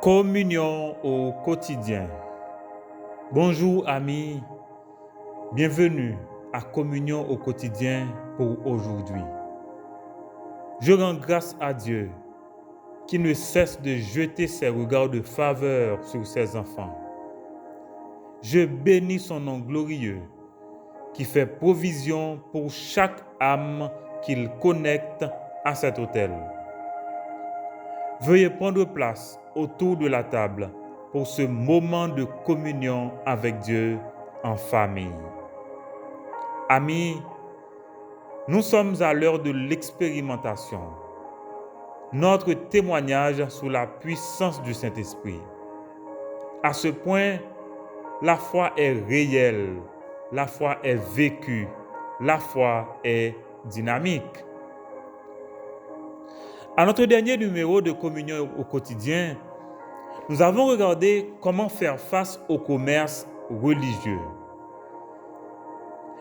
Communion au quotidien. Bonjour amis, bienvenue à Communion au quotidien pour aujourd'hui. Je rends grâce à Dieu qui ne cesse de jeter ses regards de faveur sur ses enfants. Je bénis son nom glorieux qui fait provision pour chaque âme qu'il connecte à cet autel. Veuillez prendre place autour de la table pour ce moment de communion avec Dieu en famille. Amis, nous sommes à l'heure de l'expérimentation. Notre témoignage sur la puissance du Saint-Esprit. À ce point, la foi est réelle, la foi est vécue, la foi est dynamique. À notre dernier numéro de communion au quotidien, nous avons regardé comment faire face au commerce religieux.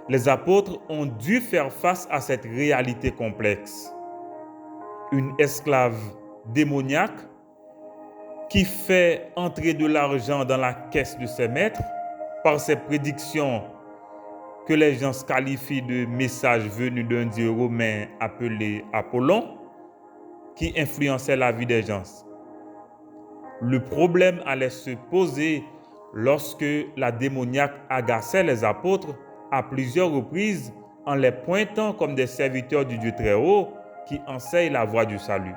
Les apôtres ont dû faire face à cette réalité complexe. Une esclave démoniaque qui fait entrer de l'argent dans la caisse de ses maîtres par ses prédictions que les gens qualifient de messages venus d'un dieu romain appelé Apollon, qui influençait la vie des gens. Le problème allait se poser lorsque la démoniaque agaçait les apôtres à plusieurs reprises en les pointant comme des serviteurs du Dieu très haut qui enseignent la voie du salut.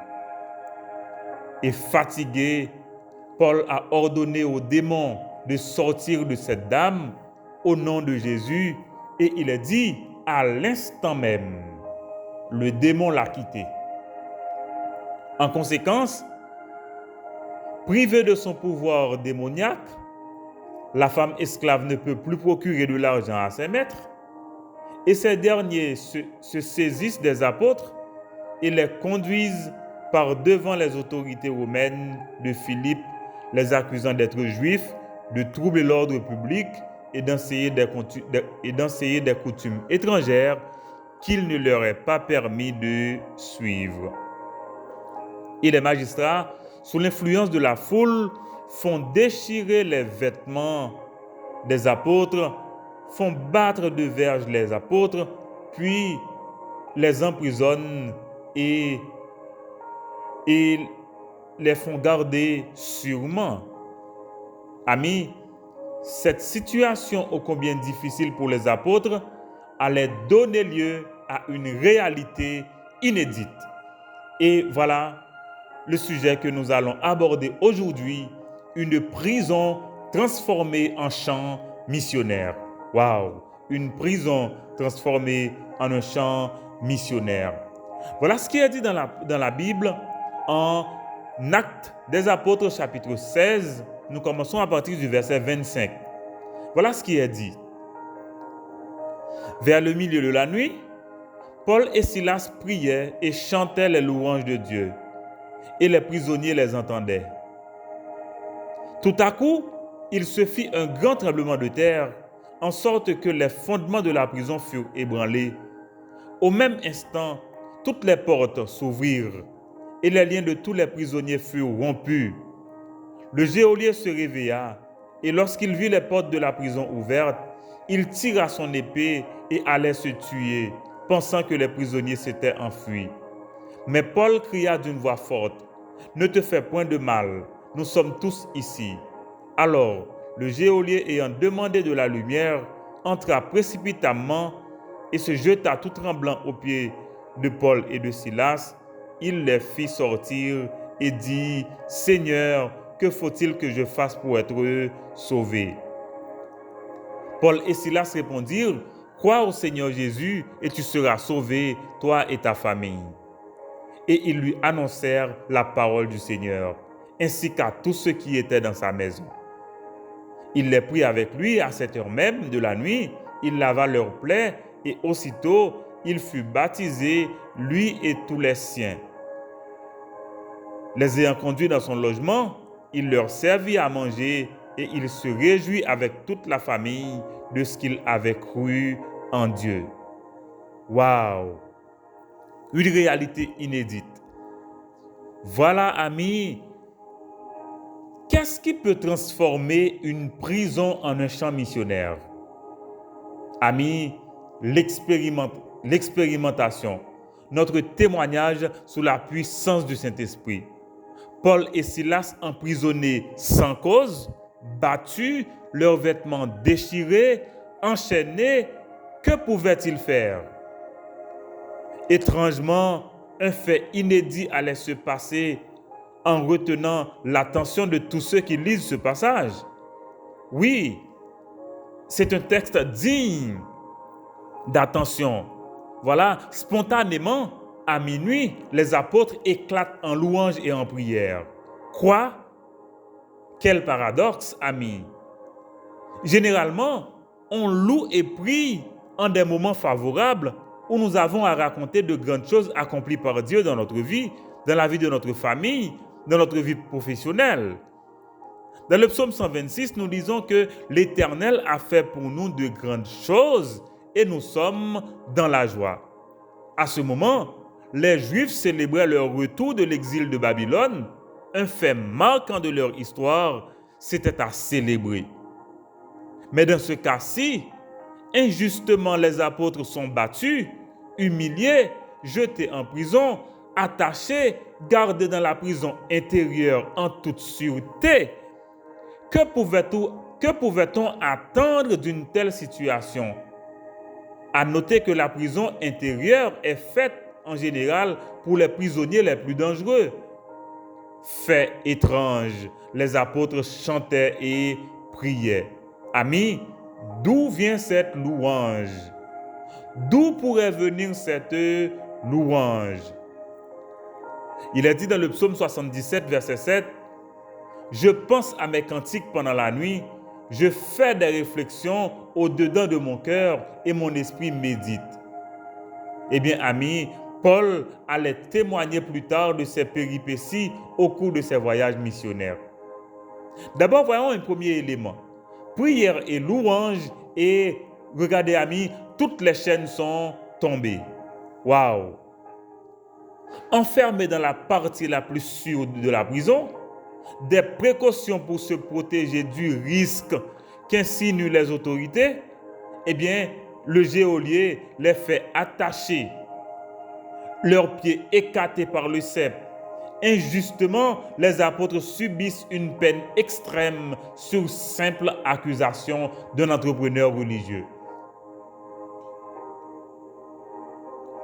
Et fatigué, Paul a ordonné aux démons de sortir de cette dame au nom de Jésus et il est dit à l'instant même, le démon l'a quitté. En conséquence, privée de son pouvoir démoniaque, la femme esclave ne peut plus procurer de l'argent à ses maîtres et ces derniers se saisissent des apôtres et les conduisent par devant les autorités romaines de Philippe, les accusant d'être juifs, de troubler l'ordre public et d'enseigner des coutumes étrangères qu'il ne leur est pas permis de suivre. Et les magistrats, sous l'influence de la foule, font déchirer les vêtements des apôtres, font battre de verges les apôtres, puis les emprisonnent et les font garder sûrement. Amis, cette situation ô combien difficile pour les apôtres allait donner lieu à une réalité inédite. Et voilà le sujet que nous allons aborder aujourd'hui, une prison transformée en champ missionnaire. Waouh! Une prison transformée en un champ missionnaire. Voilà ce qui est dit dans la Bible en Actes des Apôtres chapitre 16. Nous commençons à partir du verset 25. Voilà ce qui est dit. Vers le milieu de la nuit, Paul et Silas priaient et chantaient les louanges de Dieu. Et les prisonniers les entendaient. Tout à coup, il se fit un grand tremblement de terre, en sorte que les fondements de la prison furent ébranlés. Au même instant, toutes les portes s'ouvrirent et les liens de tous les prisonniers furent rompus. Le geôlier se réveilla et lorsqu'il vit les portes de la prison ouvertes, il tira son épée et allait se tuer, pensant que les prisonniers s'étaient enfuis. Mais Paul cria d'une voix forte, « Ne te fais point de mal, nous sommes tous ici. » Alors, le geôlier ayant demandé de la lumière, entra précipitamment et se jeta tout tremblant aux pieds de Paul et de Silas. Il les fit sortir et dit, « Seigneur, que faut-il que je fasse pour être sauvé ?» Paul et Silas répondirent, « Crois au Seigneur Jésus et tu seras sauvé, toi et ta famille. » Et ils lui annoncèrent la parole du Seigneur, ainsi qu'à tous ceux qui étaient dans sa maison. Il les prit avec lui à cette heure même de la nuit, il lava leurs plaies et aussitôt il fut baptisé, lui et tous les siens. Les ayant conduits dans son logement, il leur servit à manger et il se réjouit avec toute la famille de ce qu'il avait cru en Dieu. Waouh! Une réalité inédite. Voilà, amis, qu'est-ce qui peut transformer une prison en un champ missionnaire? Amis, l'expérimentation, notre témoignage sous la puissance du Saint-Esprit. Paul et Silas emprisonnés sans cause, battus, leurs vêtements déchirés, enchaînés, que pouvaient-ils faire? Étrangement, un fait inédit allait se passer en retenant l'attention de tous ceux qui lisent ce passage. Oui, c'est un texte digne d'attention. Voilà, spontanément, à minuit, les apôtres éclatent en louange et en prière. Quoi? Quel paradoxe, amis! Généralement, on loue et prie en des moments favorables où nous avons à raconter de grandes choses accomplies par Dieu dans notre vie, dans la vie de notre famille, dans notre vie professionnelle. Dans le psaume 126, nous lisons que l'Éternel a fait pour nous de grandes choses et nous sommes dans la joie. À ce moment, les Juifs célébraient leur retour de l'exil de Babylone. Un fait marquant de leur histoire, c'était à célébrer. Mais dans ce cas-ci, injustement, les apôtres sont battus, humiliés, jetés en prison, attachés, gardés dans la prison intérieure en toute sûreté. Que pouvait-on attendre d'une telle situation? À noter que la prison intérieure est faite en général pour les prisonniers les plus dangereux. Fait étrange, les apôtres chantaient et priaient. Amis, d'où vient cette louange? D'où pourrait venir cette louange? Il est dit dans le psaume 77, verset 7, « Je pense à mes cantiques pendant la nuit, je fais des réflexions au-dedans de mon cœur et mon esprit médite. » Eh bien, amis, Paul allait témoigner plus tard de ses péripéties au cours de ses voyages missionnaires. D'abord, voyons un premier élément. Prière et louange, et regardez, amis, toutes les chaînes sont tombées. Waouh! Enfermé dans la partie la plus sûre de la prison, des précautions pour se protéger du risque qu'insinuent les autorités, eh bien, le geôlier les fait attacher, leurs pieds écartés par le cep. Injustement, les apôtres subissent une peine extrême sur simple accusation d'un entrepreneur religieux.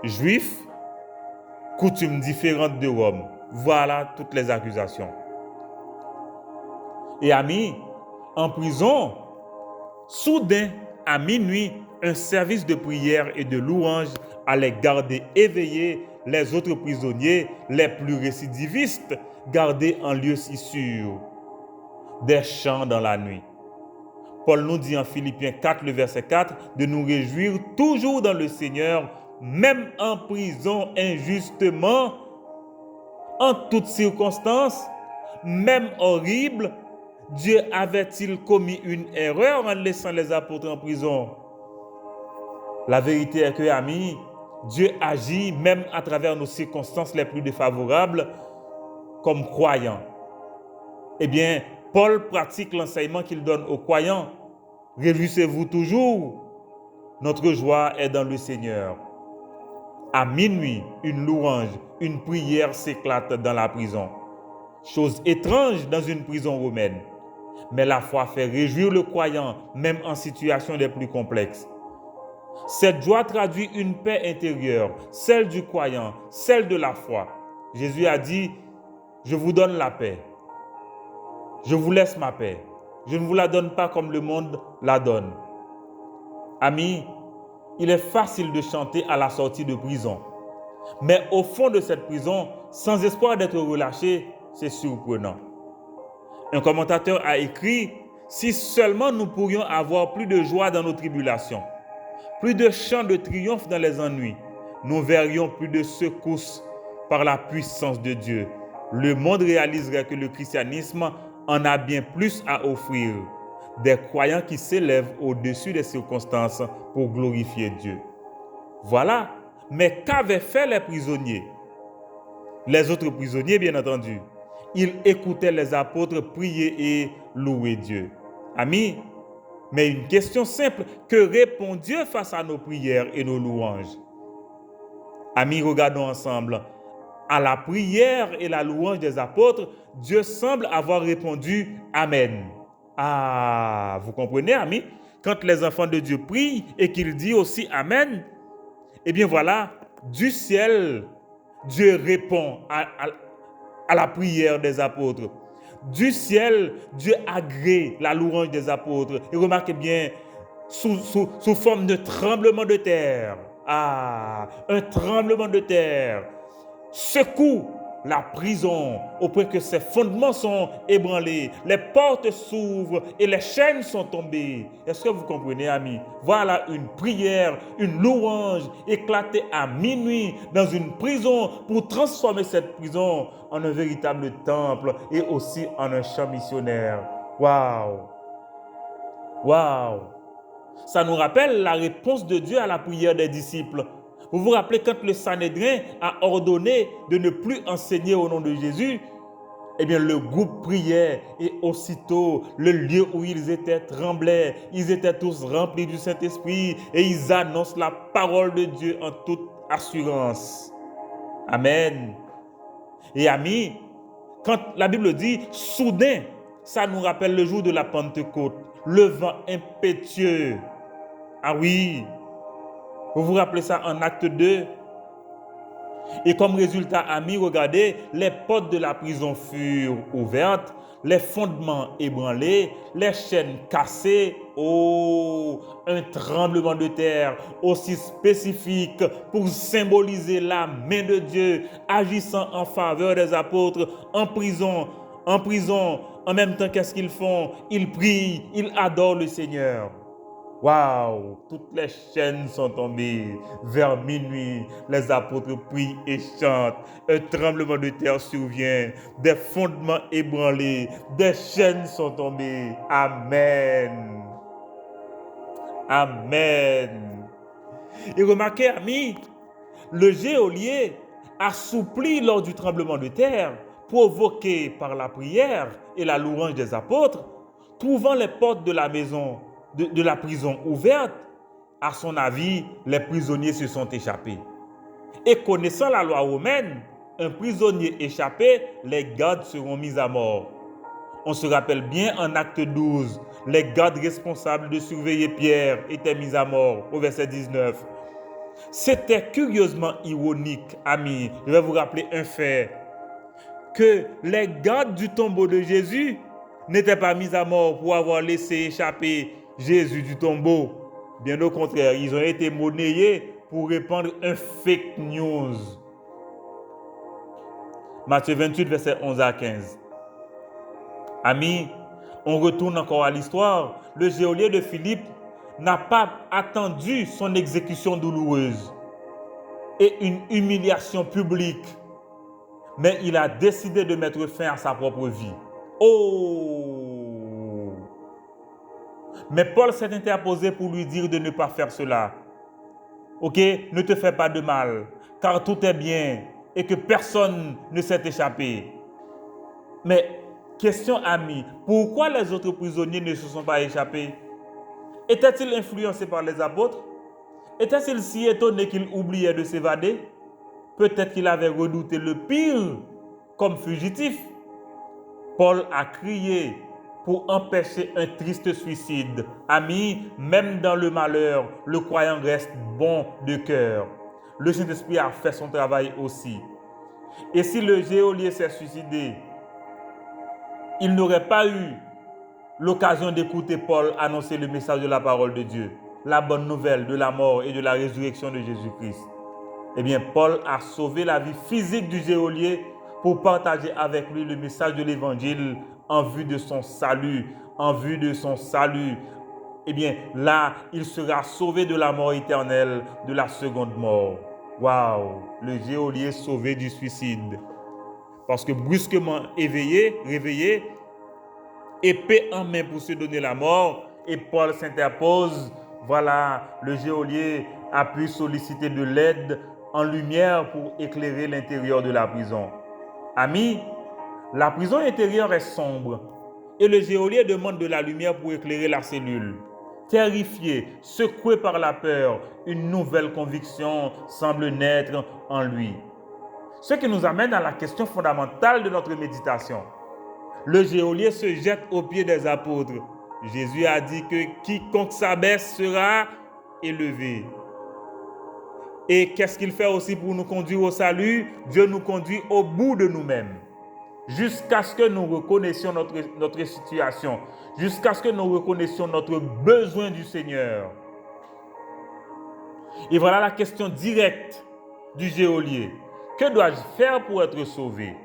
Juifs, coutumes différentes de Rome. Voilà toutes les accusations. Et amis, en prison, soudain, à minuit, un service de prière et de louange allait garder éveillés les autres prisonniers les plus récidivistes, gardés en lieu si sûr. Des chants dans la nuit. Paul nous dit en Philippiens 4, le verset 4, de nous réjouir toujours dans le Seigneur, même en prison injustement, en toutes circonstances, même horrible. Dieu avait-il commis une erreur en laissant les apôtres en prison? La vérité est que, amis, Dieu agit même à travers nos circonstances les plus défavorables comme croyants. Eh bien, Paul pratique l'enseignement qu'il donne aux croyants. Réjouissez-vous toujours. Notre joie est dans le Seigneur. À minuit, une louange, une prière s'éclate dans la prison. Chose étrange dans une prison romaine. Mais la foi fait réjouir le croyant, même en situation des plus complexes. Cette joie traduit une paix intérieure, celle du croyant, celle de la foi. Jésus a dit, « Je vous donne la paix. Je vous laisse ma paix. Je ne vous la donne pas comme le monde la donne. » Amis, il est facile de chanter à la sortie de prison. Mais au fond de cette prison, sans espoir d'être relâché, c'est surprenant. Un commentateur a écrit, « Si seulement nous pourrions avoir plus de joie dans nos tribulations, plus de chants de triomphe dans les ennuis, nous verrions plus de secousses par la puissance de Dieu. Le monde réaliserait que le christianisme en a bien plus à offrir. Des croyants qui s'élèvent au-dessus des circonstances pour glorifier Dieu. » Voilà. Mais qu'avaient fait les prisonniers? Les autres prisonniers, bien entendu. il écoutait les apôtres prier et louer Dieu. Amis, mais une question simple, que répond Dieu face à nos prières et nos louanges? Amis, regardons ensemble. À la prière et la louange des apôtres, Dieu semble avoir répondu Amen. Ah, vous comprenez, amis? Quand les enfants de Dieu prient et qu'ils disent aussi Amen, eh bien voilà, du ciel, Dieu répond à la prière des apôtres. Du ciel, Dieu agrée la louange des apôtres. Et remarquez bien, sous forme de tremblement de terre. Ah, un tremblement de terre secoue la prison au point que ses fondements sont ébranlés, les portes s'ouvrent et les chaînes sont tombées. Est-ce que vous comprenez, amis? Voilà une prière, une louange éclatée à minuit dans une prison pour transformer cette prison en un véritable temple et aussi en un champ missionnaire. Waouh! Waouh! Ça nous rappelle la réponse de Dieu à la prière des disciples. Vous vous rappelez quand le Sanhédrin a ordonné de ne plus enseigner au nom de Jésus? Eh bien, le groupe priait et aussitôt, le lieu où ils étaient tremblait. Ils étaient tous remplis du Saint-Esprit et ils annoncent la parole de Dieu en toute assurance. Amen. Et amis, quand la Bible dit soudain, ça nous rappelle le jour de la Pentecôte, le vent impétueux. Ah oui, vous vous rappelez ça en acte 2? Et comme résultat, amis, regardez, les portes de la prison furent ouvertes, les fondements ébranlés, les chaînes cassées. Oh, un tremblement de terre aussi spécifique pour symboliser la main de Dieu agissant en faveur des apôtres en prison. En même temps, qu'est-ce qu'ils font? Ils prient, ils adorent le Seigneur. Waouh, toutes les chaînes sont tombées. Vers minuit, les apôtres prient et chantent. Un tremblement de terre survient. Des fondements ébranlés. Des chaînes sont tombées. Amen. Amen. Et remarquez, amis, le geôlier assoupli lors du tremblement de terre, provoqué par la prière et la louange des apôtres, trouvant les portes de la maison de la prison ouverte, à son avis, les prisonniers se sont échappés. Et connaissant la loi romaine, un prisonnier échappé, les gardes seront mis à mort. On se rappelle bien en acte 12, les gardes responsables de surveiller Pierre étaient mis à mort au verset 19. C'était curieusement ironique, amis. Je vais vous rappeler un fait, que les gardes du tombeau de Jésus n'étaient pas mis à mort pour avoir laissé échapper Jésus du tombeau. Bien au contraire, ils ont été monnayés pour répandre un fake news. Matthieu 28, verset 11 à 15. Amis, on retourne encore à l'histoire. Le geôlier de Philippe n'a pas attendu son exécution douloureuse et une humiliation publique, mais il a décidé de mettre fin à sa propre vie. Oh! Mais Paul s'est interposé pour lui dire de ne pas faire cela. Ok, ne te fais pas de mal, car tout est bien et que personne ne s'est échappé. Mais, question amie, pourquoi les autres prisonniers ne se sont pas échappés? Étaient-ils influencés par les apôtres? Étaient-ils si étonnés qu'ils oubliaient de s'évader? Peut-être qu'il avait redouté le pire comme fugitif. Paul a crié pour empêcher un triste suicide. Amis, même dans le malheur, le croyant reste bon de cœur. Le Saint-Esprit a fait son travail aussi. Et si le geôlier s'est suicidé, il n'aurait pas eu l'occasion d'écouter Paul annoncer le message de la parole de Dieu, la bonne nouvelle de la mort et de la résurrection de Jésus-Christ. Eh bien, Paul a sauvé la vie physique du geôlier pour partager avec lui le message de l'évangile en vue de son salut, Eh bien, là, il sera sauvé de la mort éternelle, de la seconde mort. Waouh! Le geôlier sauvé du suicide. Parce que brusquement réveillé, épée en main pour se donner la mort, et Paul s'interpose. Voilà, le geôlier a pu solliciter de l'aide en lumière pour éclairer l'intérieur de la prison. Amis, La prison intérieure est sombre et le geôlier demande de la lumière pour éclairer la cellule. Terrifié, secoué par la peur, une nouvelle conviction semble naître en lui. Ce qui nous amène à la question fondamentale de notre méditation. Le geôlier se jette aux pieds des apôtres. Jésus a dit que quiconque s'abaisse sera élevé. Et qu'est-ce qu'il fait aussi pour nous conduire au salut? Dieu nous conduit au bout de nous-mêmes, jusqu'à ce que nous reconnaissions notre situation, jusqu'à ce que nous reconnaissions notre besoin du Seigneur. Et voilà la question directe du geôlier. Que dois-je faire pour être sauvé?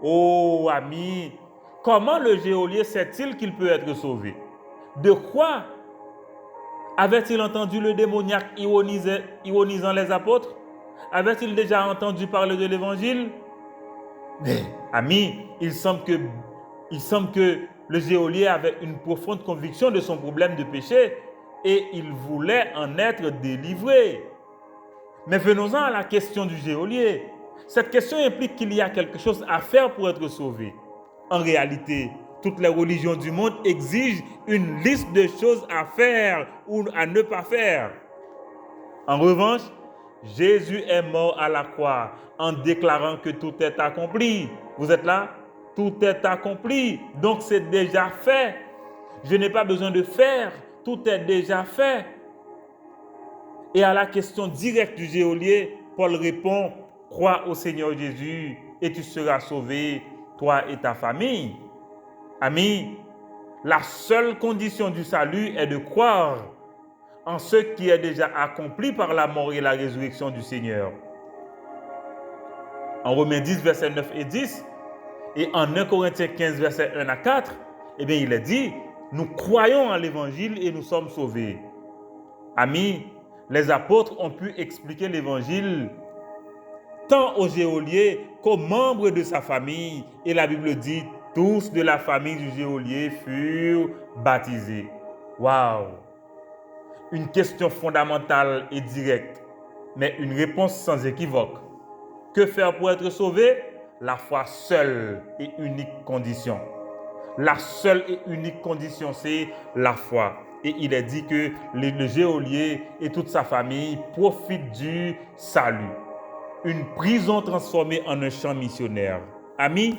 Oh, ami, comment le geôlier sait-il qu'il peut être sauvé? De quoi avait-il entendu le démoniaque ironisant les apôtres? Avait-il déjà entendu parler de l'évangile? Mais, ami, il semble que le geôlier avait une profonde conviction de son problème de péché et il voulait en être délivré. Mais venons-en à la question du geôlier. Cette question implique qu'il y a quelque chose à faire pour être sauvé. En réalité, toutes les religions du monde exigent une liste de choses à faire ou à ne pas faire. En revanche, Jésus est mort à la croix en déclarant que tout est accompli. Vous êtes là? Tout est accompli. Donc c'est déjà fait. Je n'ai pas besoin de faire. Tout est déjà fait. Et à la question directe du geôlier, Paul répond: crois au Seigneur Jésus et tu seras sauvé, toi et ta famille. Amis, la seule condition du salut est de croire en ce qui est déjà accompli par la mort et la résurrection du Seigneur. En Romains 10, versets 9 et 10, et en 1 Corinthiens 15, versets 1 à 4, eh bien, il est dit, nous croyons en l'évangile et nous sommes sauvés. Amis, les apôtres ont pu expliquer l'évangile tant au geôlier qu'aux membres de sa famille. Et la Bible dit, tous de la famille du geôlier furent baptisés. Waouh! Une question fondamentale et directe, mais une réponse sans équivoque. Que faire pour être sauvé? La foi seule et unique condition. La seule et unique condition, c'est la foi. Et il est dit que le geôlier et toute sa famille profitent du salut. Une prison transformée en un champ missionnaire. Amis,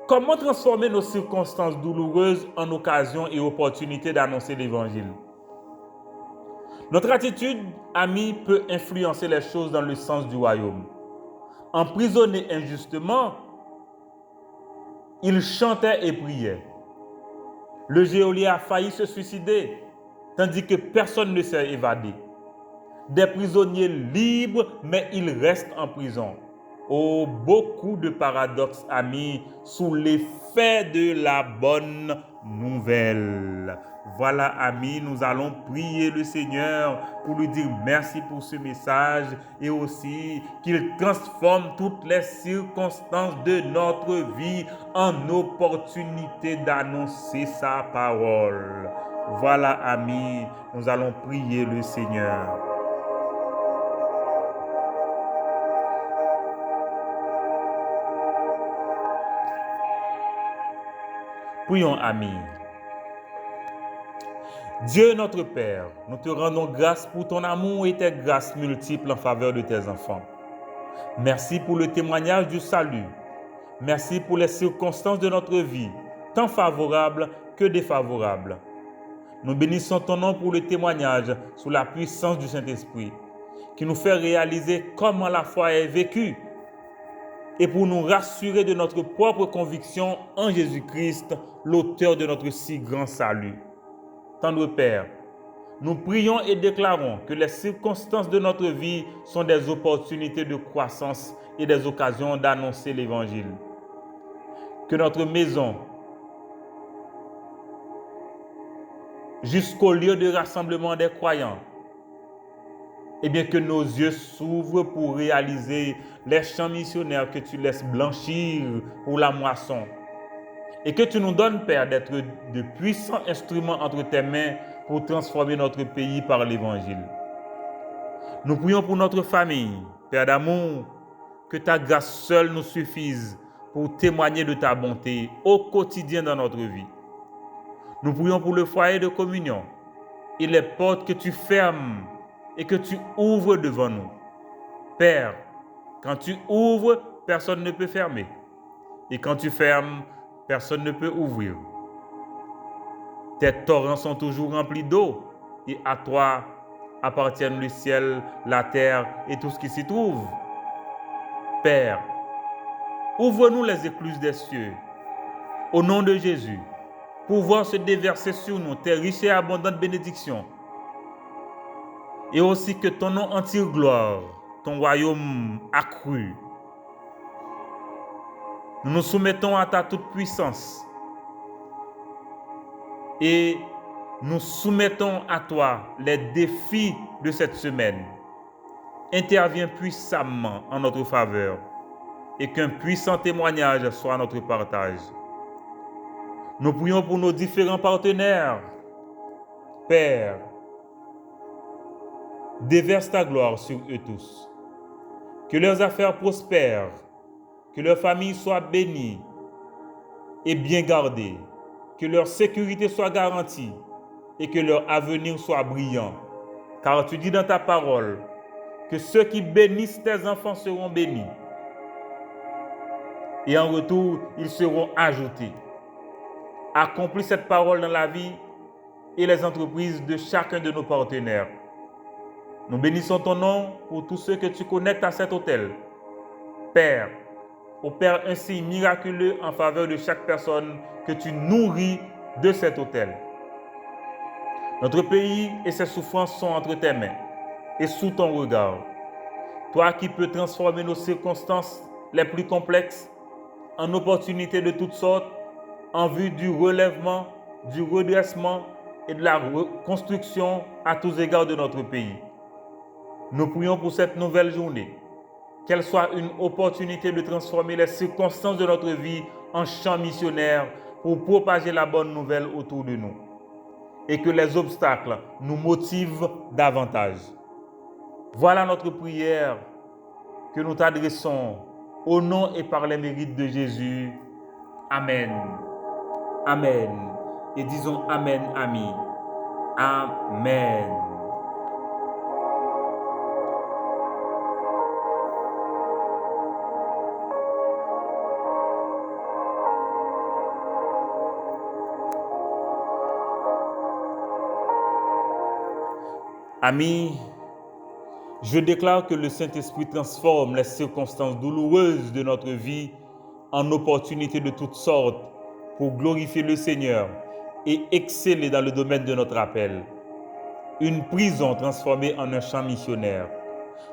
comment transformer nos circonstances douloureuses en occasion et opportunité d'annoncer l'évangile? Notre attitude, amis, peut influencer les choses dans le sens du royaume. Emprisonné injustement, il chantait et priait. Le geôlier a failli se suicider, tandis que personne ne s'est évadé. Des prisonniers libres, mais ils restent en prison. Oh, beaucoup de paradoxes, amis, sous l'effet de la bonne nouvelle. Voilà, amis, nous allons prier le Seigneur pour lui dire merci pour ce message et aussi qu'il transforme toutes les circonstances de notre vie en opportunité d'annoncer sa parole. Voilà, amis, nous allons prier le Seigneur. Prions, amis. Dieu notre Père, nous te rendons grâce pour ton amour et tes grâces multiples en faveur de tes enfants. Merci pour le témoignage du salut. Merci pour les circonstances de notre vie, tant favorables que défavorables. Nous bénissons ton nom pour le témoignage sous la puissance du Saint-Esprit, qui nous fait réaliser comment la foi est vécue et pour nous rassurer de notre propre conviction en Jésus-Christ, l'auteur de notre si grand salut. Tendre Père, nous prions et déclarons que les circonstances de notre vie sont des opportunités de croissance et des occasions d'annoncer l'Évangile. Que notre maison, jusqu'au lieu de rassemblement des croyants, et bien que nos yeux s'ouvrent pour réaliser les champs missionnaires que tu laisses blanchir pour la moisson. Et que tu nous donnes, Père, d'être de puissants instruments entre tes mains pour transformer notre pays par l'Évangile. Nous prions pour notre famille, Père d'amour, que ta grâce seule nous suffise pour témoigner de ta bonté au quotidien dans notre vie. Nous prions pour le foyer de communion et les portes que tu fermes et que tu ouvres devant nous. Père, quand tu ouvres, personne ne peut fermer. Et quand tu fermes, personne ne peut ouvrir. Tes torrents sont toujours remplis d'eau et à toi appartiennent le ciel, la terre et tout ce qui s'y trouve. Père, ouvre-nous les écluses des cieux, au nom de Jésus, pour voir se déverser sur nous tes riches et abondantes bénédictions. Et aussi que ton nom en tire gloire, ton royaume accru. Nous nous soumettons à ta toute-puissance et nous soumettons à toi les défis de cette semaine. Interviens puissamment en notre faveur et qu'un puissant témoignage soit notre partage. Nous prions pour nos différents partenaires. Père, déverse ta gloire sur eux tous. Que leurs affaires prospèrent, que leur famille soit bénie et bien gardée, que leur sécurité soit garantie et que leur avenir soit brillant. Car tu dis dans ta parole que ceux qui bénissent tes enfants seront bénis. Et en retour, ils seront ajoutés. Accomplis cette parole dans la vie et les entreprises de chacun de nos partenaires. Nous bénissons ton nom pour tous ceux que tu connectes à cet autel. Père, opère un signe miraculeux en faveur de chaque personne que tu nourris de cet autel. Notre pays et ses souffrances sont entre tes mains et sous ton regard. Toi qui peux transformer nos circonstances les plus complexes en opportunités de toutes sortes en vue du relèvement, du redressement et de la reconstruction à tous égards de notre pays. Nous prions pour cette nouvelle journée, qu'elle soit une opportunité de transformer les circonstances de notre vie en champ missionnaire pour propager la bonne nouvelle autour de nous et que les obstacles nous motivent davantage. Voilà notre prière que nous t'adressons au nom et par les mérites de Jésus. Amen. Amen. Et disons Amen, amis. Amen. Amis, je déclare que le Saint-Esprit transforme les circonstances douloureuses de notre vie en opportunités de toutes sortes pour glorifier le Seigneur et exceller dans le domaine de notre appel. Une prison transformée en un champ missionnaire.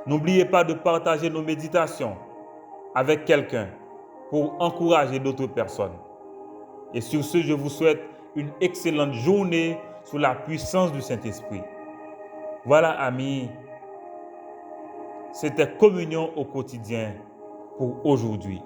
N'oubliez pas de partager nos méditations avec quelqu'un pour encourager d'autres personnes. Et sur ce, je vous souhaite une excellente journée sous la puissance du Saint-Esprit. Voilà, amis, c'était Communion au quotidien pour aujourd'hui.